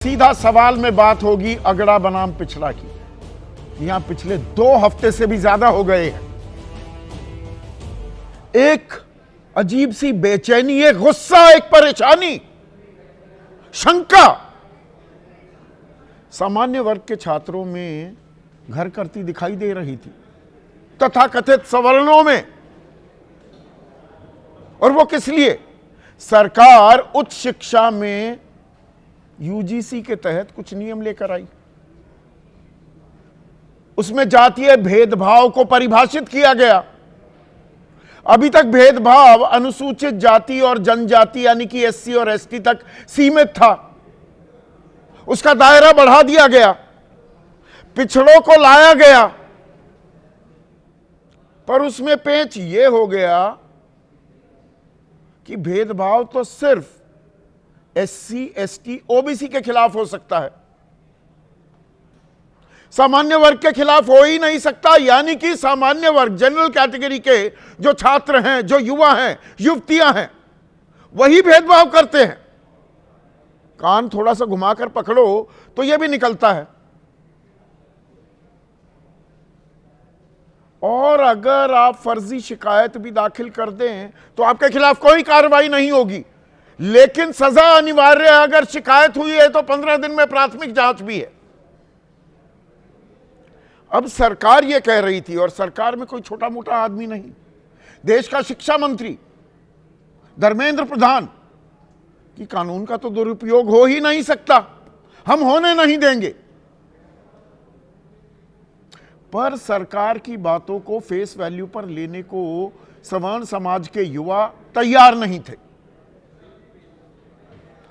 सीधा सवाल में बात होगी अगड़ा बनाम पिछड़ा की। यहां पिछले 2 हफ्ते से भी ज्यादा हो गए हैं। एक अजीब सी बेचैनी, एक गुस्सा, एक परेशानी, शंका सामान्य वर्ग के छात्रों में घर करती दिखाई दे रही थी, तथाकथित सवर्णों में। और वो किस लिए? सरकार उच्च शिक्षा में यूजीसी के तहत कुछ नियम लेकर आई, उसमें जातीय भेदभाव को परिभाषित किया गया। अभी तक भेदभाव अनुसूचित जाति और जनजाति यानी कि एससी और एसटी तक सीमित था, उसका दायरा बढ़ा दिया गया, पिछड़ों को लाया गया। पर उसमें पेंच यह हो गया कि भेदभाव तो सिर्फ एससी, एसटी, ओबीसी के खिलाफ हो सकता है, सामान्य वर्ग के खिलाफ हो ही नहीं सकता। यानी कि सामान्य वर्ग, जनरल कैटेगरी के जो छात्र हैं, जो युवा हैं, युवतियां हैं, वही भेदभाव करते हैं। कान थोड़ा सा घुमाकर पकड़ो तो यह भी निकलता है। और अगर आप फर्जी शिकायत भी दाखिल कर दें तो आपके खिलाफ कोई कार्रवाई नहीं होगी, लेकिन सजा अनिवार्य है। अगर शिकायत हुई है तो 15 दिन में प्राथमिक जांच भी है। अब सरकार यह कह रही थी, और सरकार में कोई छोटा मोटा आदमी नहीं, देश का शिक्षा मंत्री धर्मेंद्र प्रधान, कि कानून का तो दुरुपयोग हो ही नहीं सकता, हम होने नहीं देंगे। पर सरकार की बातों को फेस वैल्यू पर लेने को सवर्ण समाज के युवा तैयार नहीं थे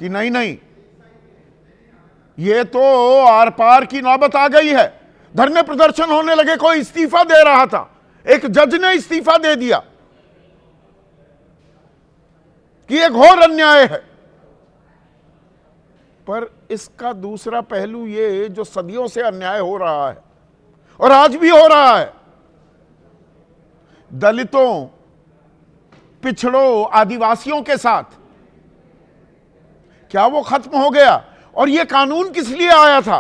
कि नहीं नहीं, ये तो आर पार की नौबत आ गई है। धरने प्रदर्शन होने लगे, कोई इस्तीफा दे रहा था, एक जज ने इस्तीफा दे दिया कि एक घोर अन्याय है। पर इसका दूसरा पहलू ये, जो सदियों से अन्याय हो रहा है और आज भी हो रहा है, दलितों, पिछड़ों, आदिवासियों के साथ, क्या वो खत्म हो गया? और ये कानून किस लिए आया था?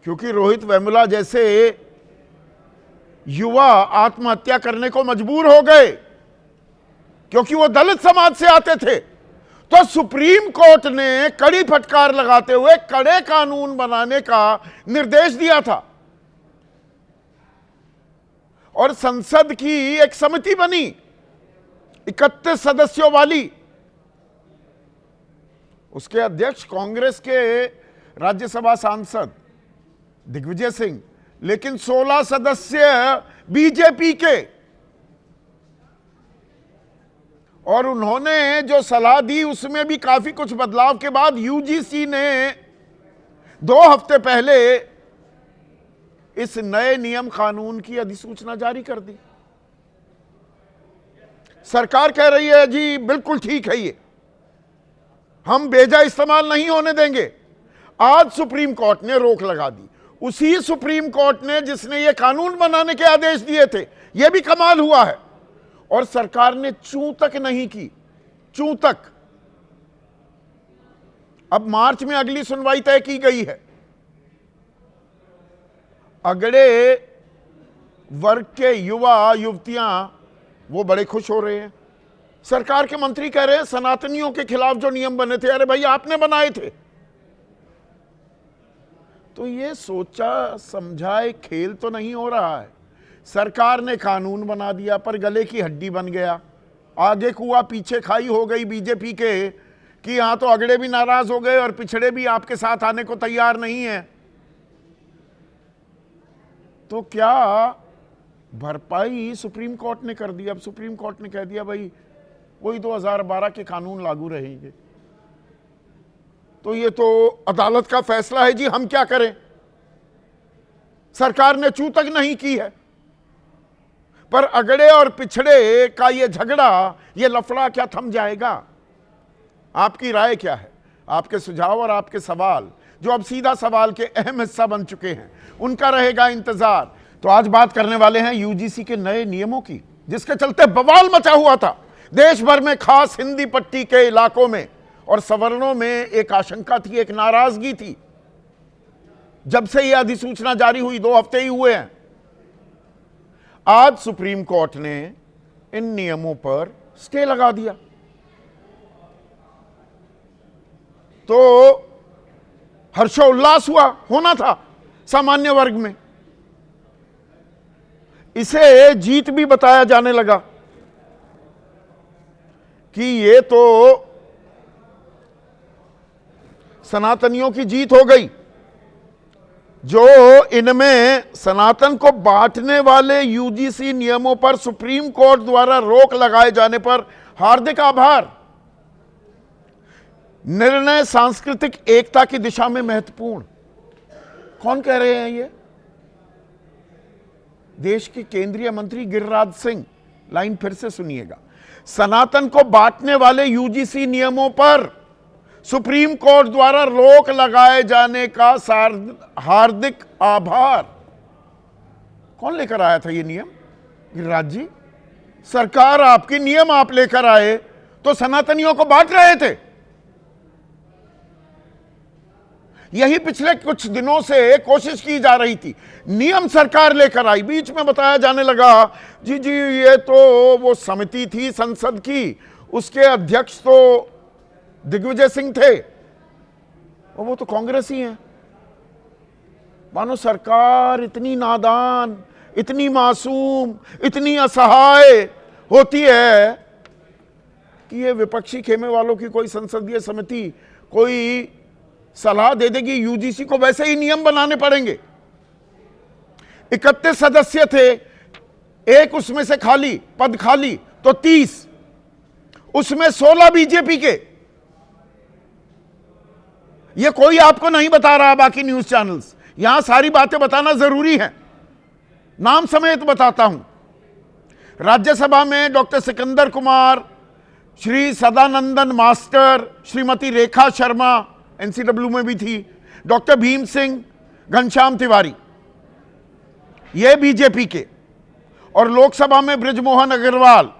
क्योंकि रोहित वेमुला जैसे युवा आत्महत्या करने को मजबूर हो गए, क्योंकि वो दलित समाज से आते थे। तो सुप्रीम कोर्ट ने कड़ी फटकार लगाते हुए कड़े कानून बनाने का निर्देश दिया था, और संसद की एक समिति बनी 31 सदस्यों वाली। उसके अध्यक्ष कांग्रेस के राज्यसभा सांसद दिग्विजय सिंह, लेकिन 16 सदस्य बीजेपी के। और उन्होंने जो सलाह दी उसमें भी काफी कुछ बदलाव के बाद यूजीसी ने 2 हफ्ते पहले इस नए नियम कानून की अधिसूचना जारी कर दी। सरकार कह रही है जी बिल्कुल ठीक है, ये हम बेजा इस्तेमाल नहीं होने देंगे। आज सुप्रीम कोर्ट ने रोक लगा दी, उसी सुप्रीम कोर्ट ने जिसने ये कानून बनाने के आदेश दिए थे। यह भी कमाल हुआ है। और सरकार ने चूं तक नहीं की, चूं तक। अब मार्च में अगली सुनवाई तय की गई है। अगड़े वर्ग के युवा युवतियां वो बड़े खुश हो रहे हैं। सरकार के मंत्री कह रहे हैं सनातनियों के खिलाफ जो नियम बने थे, अरे भाई आपने बनाए थे। तो ये सोचा समझाए खेल तो नहीं हो रहा है। सरकार ने कानून बना दिया पर गले की हड्डी बन गया। आगे कुआ पीछे खाई हो गई बीजेपी के, कि यहां तो अगड़े भी नाराज हो गए और पिछड़े भी आपके साथ आने को तैयार नहीं है। तो क्या भरपाई सुप्रीम कोर्ट ने कर दी। अब सुप्रीम कोर्ट ने कह दिया भाई वही 2012 के कानून लागू रहेंगे। तो ये तो अदालत का फैसला है जी, हम क्या करें। सरकार ने चूं तक नहीं की है। पर अगड़े और पिछड़े का ये झगड़ा, ये लफड़ा क्या थम जाएगा? आपकी राय क्या है? आपके सुझाव और आपके सवाल, जो अब सीधा सवाल के अहम हिस्सा बन चुके हैं, उनका रहेगा इंतजार। तो आज बात करने वाले हैं यूजीसी के नए नियमों की, जिसके चलते बवाल मचा हुआ था देश भर में, खास हिंदी पट्टी के इलाकों में। और सवर्णों में एक आशंका थी, एक नाराजगी थी। जब से यह अधिसूचना जारी हुई 2 हफ्ते ही हुए हैं, आज सुप्रीम कोर्ट ने इन नियमों पर स्टे लगा दिया। तो हर्षोल्लास होना था सामान्य वर्ग में। इसे जीत भी बताया जाने लगा कि ये तो सनातनियों की जीत हो गई, जो इनमें सनातन को बांटने वाले यूजीसी नियमों पर सुप्रीम कोर्ट द्वारा रोक लगाए जाने पर हार्दिक आभार। निर्णय सांस्कृतिक एकता की दिशा में महत्वपूर्ण। कौन कह रहे हैं ये? देश के केंद्रीय मंत्री गिरिराज सिंह। लाइन फिर से सुनिएगा। सनातन को बांटने वाले यूजीसी नियमों पर सुप्रीम कोर्ट द्वारा रोक लगाए जाने का हार्दिक आभार। कौन लेकर आया था ये नियम? गिरिराज जी। सरकार आपकी, नियम आप लेकर आए तो सनातनियों को बांट रहे थे। यही पिछले कुछ दिनों से कोशिश की जा रही थी। नियम सरकार लेकर आई, बीच में बताया जाने लगा जी ये तो वो समिति थी संसद की, उसके अध्यक्ष तो दिग्विजय सिंह थे और वो तो कांग्रेस ही हैं। मानो सरकार इतनी नादान, इतनी मासूम, इतनी असहाय होती है कि ये विपक्षी खेमे वालों की कोई संसदीय समिति कोई सलाह दे देगी, यूजीसी को वैसे ही नियम बनाने पड़ेंगे। 31 सदस्य थे, एक उसमें से पद खाली तो 30, उसमें 16 बीजेपी के। ये कोई आपको नहीं बता रहा, बाकी न्यूज चैनल्स। यहां सारी बातें बताना जरूरी है, नाम समेत बताता हूं। राज्यसभा में doctor Sikandar Kumar, Shri Sadanandan master, Shrimati Rekha Sharma, NCW में भी थी, डॉक्टर भीम सिंह, घनश्याम तिवारी, ये बीजेपी के। और लोकसभा में बृजमोहन अग्रवाल,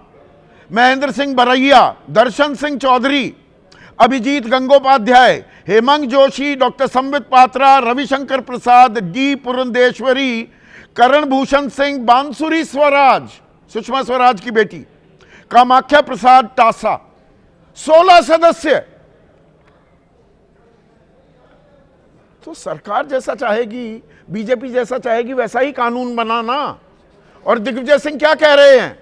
महेंद्र सिंह बरैया, दर्शन सिंह चौधरी, अभिजीत गंगोपाध्याय, हेमंत जोशी, डॉक्टर संबित पात्रा, रविशंकर प्रसाद, डी पुरंदेश्वरी, करण भूषण सिंह, बांसुरी स्वराज, सुषमा स्वराज की बेटी, कामाख्या प्रसाद टासा, 16 सदस्य। तो सरकार जैसा चाहेगी, बीजेपी जैसा चाहेगी, वैसा ही कानून बनाना। और दिग्विजय सिंह क्या कह रहे हैं?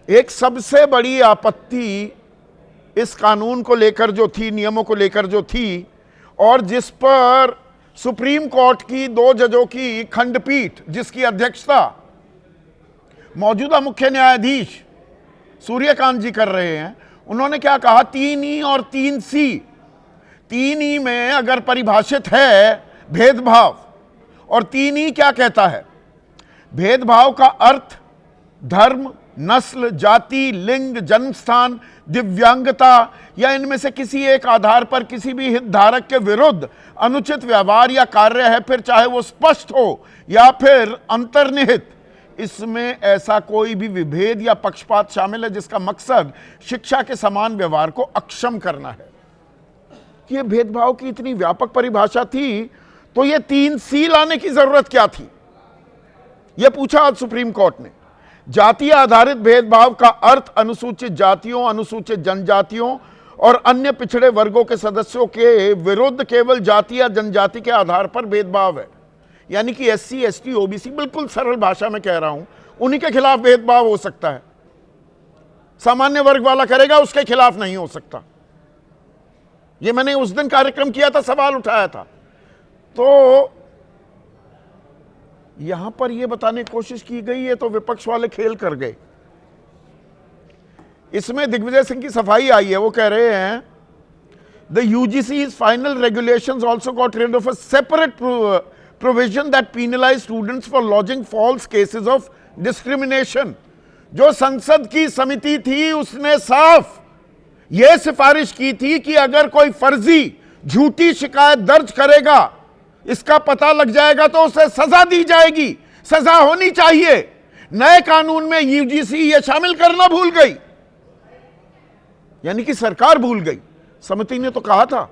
एक सबसे बड़ी आपत्ति इस कानून को लेकर जो थी, नियमों को लेकर जो थी, और जिस पर सुप्रीम कोर्ट की 2 जजों की खंडपीठ, जिसकी अध्यक्षता मौजूदा मुख्य न्यायाधीश सूर्यकांत जी कर रहे हैं, उन्होंने क्या कहा? 3E और 3C। 3E में अगर परिभाषित है भेदभाव, और 3E क्या कहता है? भेदभाव का अर्थ धर्म, नस्ल, जाति, लिंग, जन्मस्थान, दिव्यांगता या इनमें से किसी एक आधार पर किसी भी हितधारक के विरुद्ध अनुचित व्यवहार या कार्य है, फिर चाहे वो स्पष्ट हो या फिर अंतर्निहित। इसमें ऐसा कोई भी विभेद या पक्षपात शामिल है जिसका मकसद शिक्षा के समान व्यवहार को अक्षम करना है। ये भेदभाव की इतनी व्यापक परिभाषा थी, तो ये 3C लाने की जरूरत क्या थी? यह पूछा आज सुप्रीम कोर्ट ने। जातीय आधारित भेदभाव का अर्थ अनुसूचित जातियों, अनुसूचित जनजातियों और अन्य पिछड़े वर्गों के सदस्यों के विरुद्ध केवल जाति या जनजाति के आधार पर भेदभाव है। यानी कि SC, ST, OBC, बिल्कुल सरल भाषा में कह रहा हूं, उन्हीं के खिलाफ भेदभाव हो सकता है। सामान्य वर्ग वाला करेगा, उसके खिलाफ नहीं हो सकता। ये मैंने उस दिन कार्यक्रम किया था, सवाल उठाया था। तो यहां पर यह बताने की कोशिश की गई है, तो विपक्ष वाले खेल कर गए। इसमें दिग्विजय सिंह की सफाई आई है। वो कह रहे हैं the UGC's final regulations also got rid of a separate provision that penalise students for lodging false cases of discrimination. जो संसद की समिति थी उसने साफ यह सिफारिश की थी कि अगर कोई फर्जी झूठी शिकायत दर्ज करेगा, इसका पता लग जाएगा तो उसे सजा दी जाएगी, सजा होनी चाहिए। नए कानून में यूजीसी यह शामिल करना भूल गई, यानी कि सरकार भूल गई। समिति ने तो कहा था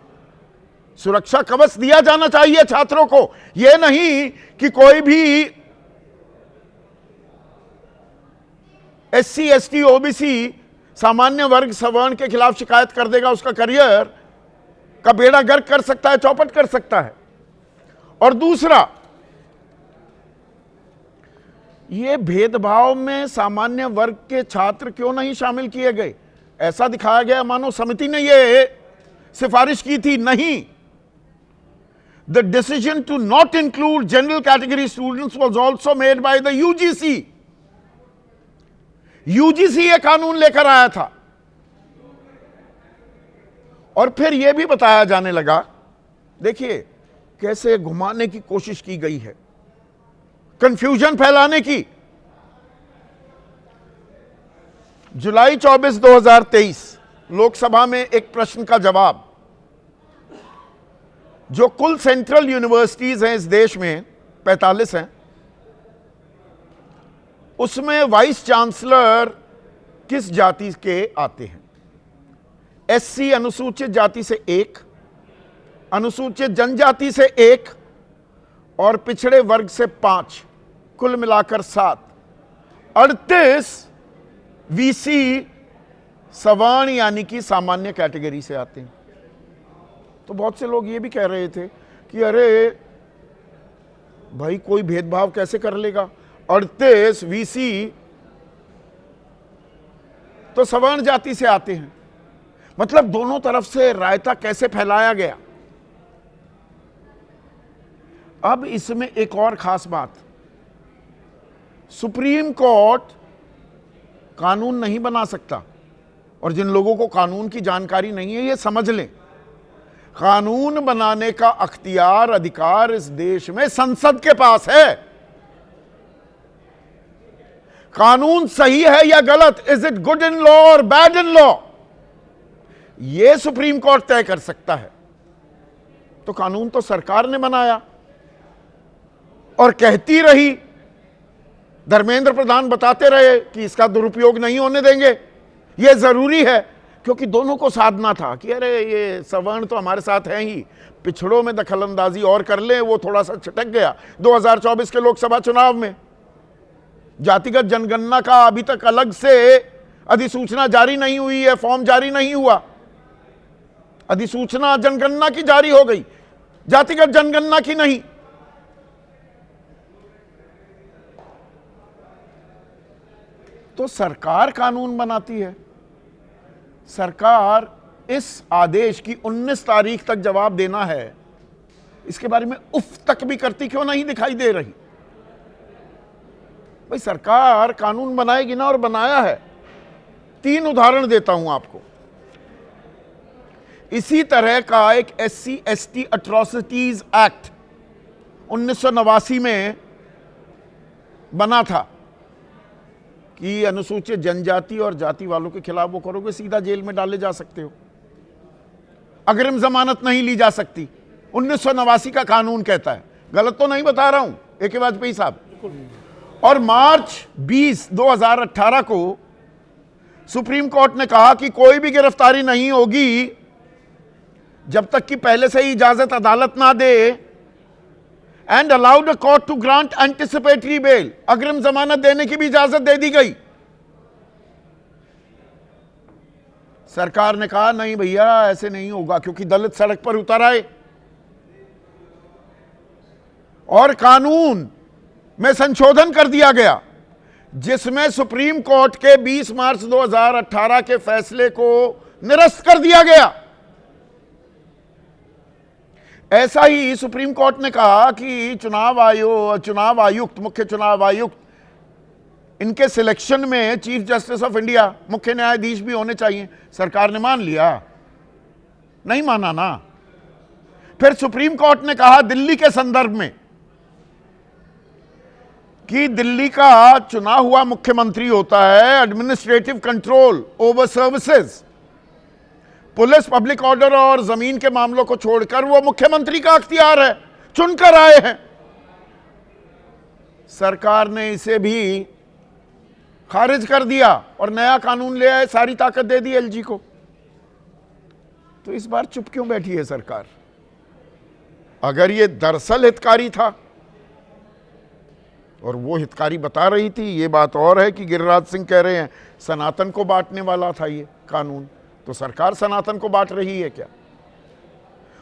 सुरक्षा कवच दिया जाना चाहिए छात्रों को, यह नहीं कि कोई भी एससी, एसटी, ओबीसी, सामान्य वर्ग, सवर्ण के खिलाफ शिकायत कर देगा, उसका करियर का बेड़ा गर्क कर सकता है, चौपट कर सकता है। और दूसरा, ये भेदभाव में सामान्य वर्ग के छात्र क्यों नहीं शामिल किए गए? ऐसा दिखाया गया मानो समिति ने ये सिफारिश की थी। नहीं, the decision to not include general category students was also made by the UGC. UGC ये कानून लेकर आया था। और फिर यह भी बताया जाने लगा, देखिए कैसे घुमाने की कोशिश की गई है, कंफ्यूजन फैलाने की। जुलाई 24, 2023 लोकसभा में एक प्रश्न का जवाब, जो कुल सेंट्रल यूनिवर्सिटीज हैं इस देश में 45 हैं, उसमें वाइस चांसलर किस जाति के आते हैं? एससी अनुसूचित जाति से 1, अनुसूचित जनजाति से 1 और पिछड़े वर्ग से 5, कुल मिलाकर 7। 38 वीसी सवर्ण यानी कि सामान्य कैटेगरी से आते हैं। तो बहुत से लोग ये भी कह रहे थे कि अरे भाई कोई भेदभाव कैसे कर लेगा, 38 वीसी तो सवर्ण जाति से आते हैं। मतलब दोनों तरफ से रायता कैसे फैलाया गया। अब इसमें एक और खास बात, सुप्रीम कोर्ट कानून नहीं बना सकता। और जिन लोगों को कानून की जानकारी नहीं है, ये समझ लें, कानून बनाने का अख्तियार, अधिकार इस देश में संसद के पास है। कानून सही है या गलत, is it good in law और बैड इन लॉ, यह सुप्रीम कोर्ट तय कर सकता है। तो कानून तो सरकार ने बनाया और कहती रही, धर्मेंद्र प्रधान बताते रहे कि इसका दुरुपयोग नहीं होने देंगे, यह जरूरी है, क्योंकि दोनों को साधना था कि अरे ये सवर्ण तो हमारे साथ हैं ही, पिछड़ों में दखलंदाजी और कर ले, वो थोड़ा सा छिटक गया 2024 के लोकसभा चुनाव में। जातिगत जनगणना का अभी तक अलग से अधिसूचना जारी नहीं हुई है, फॉर्म जारी नहीं हुआ। अधिसूचना जनगणना की जारी हो गई, जातिगत जनगणना की नहीं। तो सरकार कानून बनाती है। सरकार इस आदेश की 19 तारीख तक जवाब देना है, इसके बारे में उफ तक भी करती क्यों नहीं दिखाई दे रही? भाई सरकार कानून बनाएगी ना, और बनाया है। 3 उदाहरण देता हूं आपको। इसी तरह का एक एससी एसटी एट्रोसिटीज एक्ट 1989 में बना था कि अनुसूचित जनजाति और जाति वालों के खिलाफ वो करोगे सीधा जेल में डाले जा सकते हो, अग्रिम जमानत नहीं ली जा सकती। 1989 का कानून कहता है, गलत तो नहीं बता रहा हूं ए.के. वाजपेयी साहब। और मार्च 20, 2018 को सुप्रीम कोर्ट ने कहा कि कोई भी गिरफ्तारी नहीं होगी जब तक कि पहले से ही इजाजत अदालत ना दे, and allowed the court to grant anticipatory bail, अग्रिम जमानत देने की भी इजाजत दे दी गई। सरकार ने कहा नहीं भैया ऐसे नहीं होगा, क्योंकि दलित सड़क पर उतर आए और कानून में संशोधन कर दिया गया, जिसमें सुप्रीम कोर्ट के 20 मार्च 2018 के फैसले को निरस्त कर दिया गया। ऐसा ही सुप्रीम कोर्ट ने कहा कि चुनाव आयुक्त, मुख्य चुनाव आयुक्त, इनके सिलेक्शन में चीफ जस्टिस ऑफ इंडिया, मुख्य न्यायाधीश भी होने चाहिए। सरकार ने मान लिया? नहीं माना ना। फिर सुप्रीम कोर्ट ने कहा दिल्ली के संदर्भ में कि दिल्ली का चुना हुआ मुख्यमंत्री होता है administrative control over services, police, public order और जमीन के मामलों को छोड़कर वो मुख्यमंत्री का अख्तियार है, चुनकर आए हैं। सरकार ने इसे भी खारिज कर दिया और नया कानून ले आए, सारी ताकत दे दी एलजी को। तो इस बार चुप क्यों बैठी है सरकार? अगर ये दरअसल हितकारी था और वो हितकारी बता रही थी, ये बात और है कि गिरिराज सिंह कह रहे हैं सनातन को बांटने वाला था ये कानून, तो सरकार सनातन को बांट रही है क्या?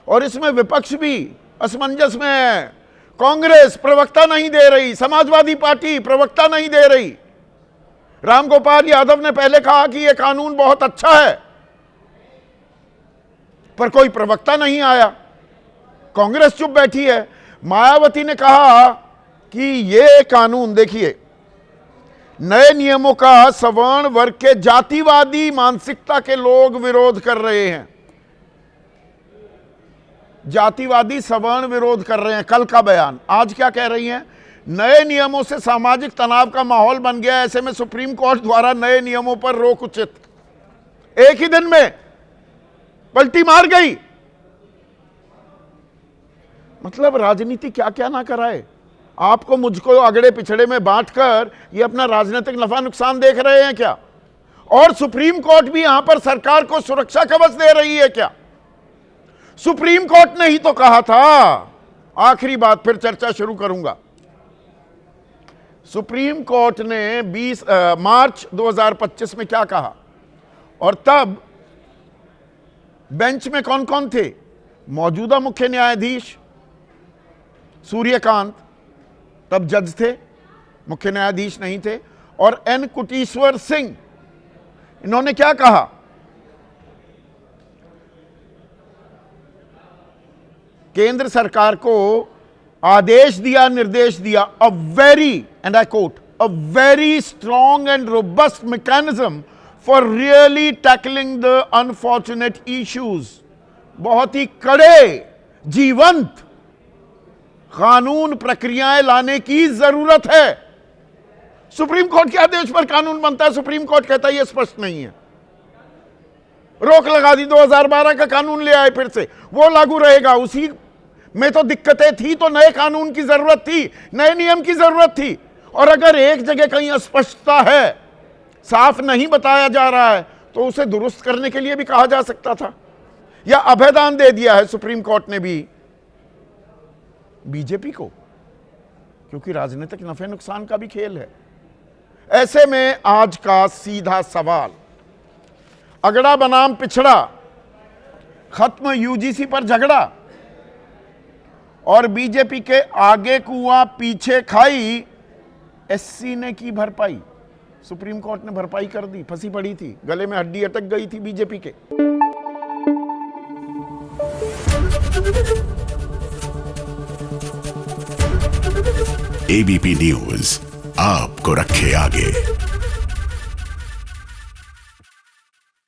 और इसमें विपक्ष भी असमंजस में है। कांग्रेस प्रवक्ता नहीं दे रही, समाजवादी पार्टी प्रवक्ता नहीं दे रही। रामगोपाल यादव ने पहले कहा कि यह कानून बहुत अच्छा है, पर कोई प्रवक्ता नहीं आया, कांग्रेस चुप बैठी है। मायावती ने कहा कि यह कानून देखिए, नए नियमों का सवर्ण वर्ग के जातिवादी मानसिकता के लोग विरोध कर रहे हैं। जातिवादी सवर्ण विरोध कर रहे हैं। कल का बयान, आज क्या कह रही हैं? नए नियमों से सामाजिक तनाव का माहौल बन गया, ऐसे में सुप्रीम कोर्ट द्वारा नए नियमों पर रोक उचित। एक ही दिन में पलटी मार गई। मतलब राजनीति क्या क्या ना कराए। आपको मुझको अगड़े पिछड़े में बांटकर ये अपना राजनीतिक नफा नुकसान देख रहे हैं क्या? और सुप्रीम कोर्ट भी यहां पर सरकार को सुरक्षा कवच दे रही है क्या? सुप्रीम कोर्ट ने ही तो कहा था, आखिरी बात फिर चर्चा शुरू करूंगा। सुप्रीम कोर्ट ने 20 मार्च 2025 में क्या कहा? और तब बेंच में कौन कौन थे? मौजूदा मुख्य न्यायाधीश सूर्यकांत, तब जज थे, मुख्य न्यायाधीश नहीं थे, और एन कुटीश्वर सिंह। इन्होंने क्या कहा? केंद्र सरकार को आदेश दिया, निर्देश दिया, a very, and I quote, a very strong and robust mechanism for really tackling the unfortunate issues. बहुत ही कड़े, जीवंत कानून प्रक्रियाएं लाने की जरूरत है। सुप्रीम कोर्ट के आदेश पर कानून बनता है, सुप्रीम कोर्ट कहता है यह स्पष्ट नहीं है, रोक लगा दी। 2012 का कानून ले आए, फिर से वो लागू रहेगा। उसी में तो दिक्कतें थी, तो नए कानून की जरूरत थी, नए नियम की जरूरत थी। और अगर एक जगह कहीं अस्पष्टता है, साफ नहीं बताया जा रहा है, तो उसे दुरुस्त करने के लिए भी कहा जा सकता था। या अभयदान दे दिया है सुप्रीम कोर्ट ने भी बीजेपी को, क्योंकि राजनीतिक नफे नुकसान का भी खेल है। ऐसे में आज का सीधा सवाल, अगड़ा बनाम पिछड़ा, खत्म यूजीसी पर झगड़ा और बीजेपी के आगे कुआं पीछे खाई, एससी ने की भरपाई। सुप्रीम कोर्ट ने भरपाई कर दी, फंसी पड़ी थी, गले में हड्डी अटक गई थी बीजेपी के। एबीपी न्यूज आपको रखे आगे।